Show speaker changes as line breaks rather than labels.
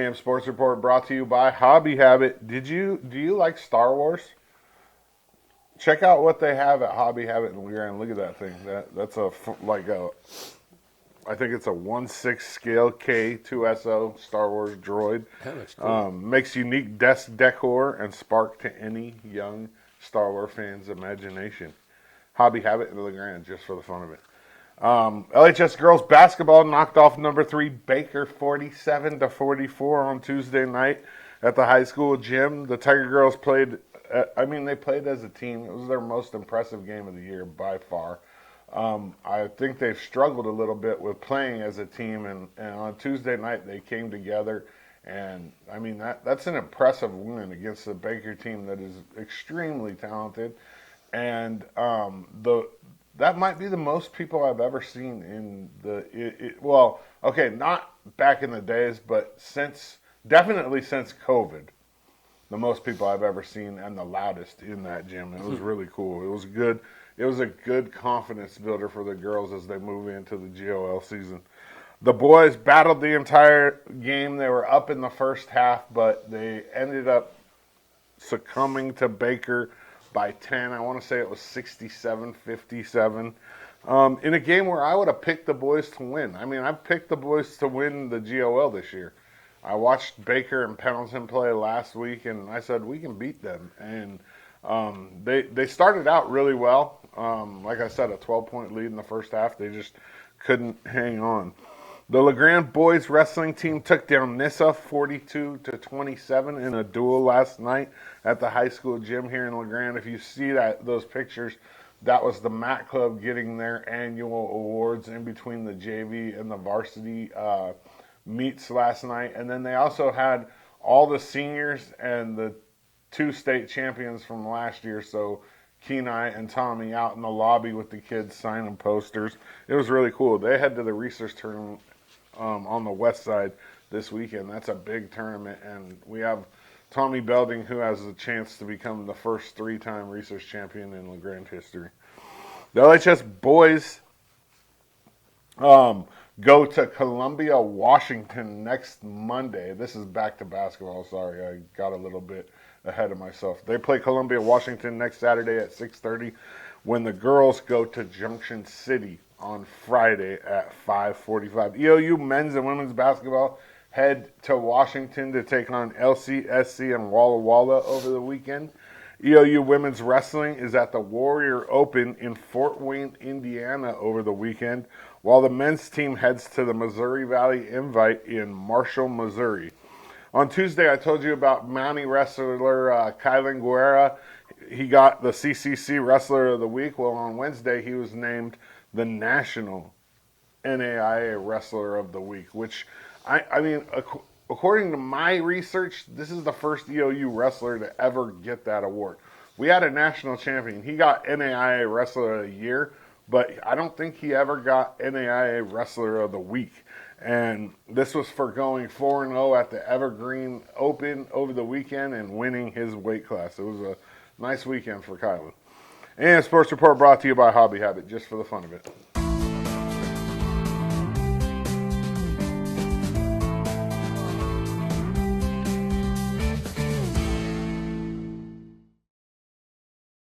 AM Sports Report brought to you by Hobby Habit. Do you like Star Wars? Check out what they have at Hobby Habit in Grande. Look at that thing. That's I think it's a 1/6 scale K2SO Star Wars droid.
That looks cool.
Makes unique desk decor and spark to any young Star Wars fan's imagination. Hobby Habit in Grande, just for the fun of it. LHS girls basketball knocked off number 3 Baker 47-44 on Tuesday night at the high school gym. The Tiger girls played. They played as a team. It was their most impressive game of the year by far. I think they've struggled a little bit with playing as a team, and on Tuesday night they came together. And that's an impressive win against the Baker team that is extremely talented, and that might be the most people I've ever seen in not back in the days, but definitely since COVID, the most people I've ever seen and the loudest in that gym. It was really cool. It was good. It was a good confidence builder for the girls as they move into the GOL season. The boys battled the entire game. They were up in the first half, but they ended up succumbing to Baker by 10. I want to say it was 67-57. In a game where I would have picked the boys to win. I've picked the boys to win the GOL this year. I watched Baker and Pendleton play last week, and I said, we can beat them. And they started out really well. Like I said, a 12-point lead in the first half. They just couldn't hang on. The LeGrand boys wrestling team took down Nissa 42-27 in a duel last night at the high school gym here in LeGrand. If you see those pictures, that was the Mac Club getting their annual awards in between the JV and the varsity meets last night. And then they also had all the seniors and the 2 state champions from last year, so Kenai and Tommy, out in the lobby with the kids signing posters. It was really cool. They head to the research tournament on the west side this weekend. That's a big tournament, and we have Tommy Belding, who has a chance to become the first 3-time research champion in LeGrand history. The LHS boys go to Columbia, Washington next Monday. This is back to basketball. Sorry, I got a little bit ahead of myself. They play Columbia, Washington next Saturday at 6:30, when the girls go to Junction City on Friday at 5:45. EOU men's and women's basketball head to Washington to take on LCSC and Walla Walla over the weekend. EOU women's wrestling is at the Warrior Open in Fort Wayne, Indiana over the weekend, while the men's team heads to the Missouri Valley Invite in Marshall, Missouri. On Tuesday, I told you about Mountie wrestler Kylan Guerra. He got the CCC Wrestler of the Week. Well, on Wednesday, he was named the National NAIA Wrestler of the Week, which, according to my research, this is the first EOU wrestler to ever get that award. We had a national champion. He got NAIA Wrestler of the Year, but I don't think he ever got NAIA Wrestler of the Week. And this was for going 4-0 at the Evergreen Open over the weekend and winning his weight class. It was a nice weekend for Kylan. And Sports Report brought to you by Hobby Habit, just for the fun of it.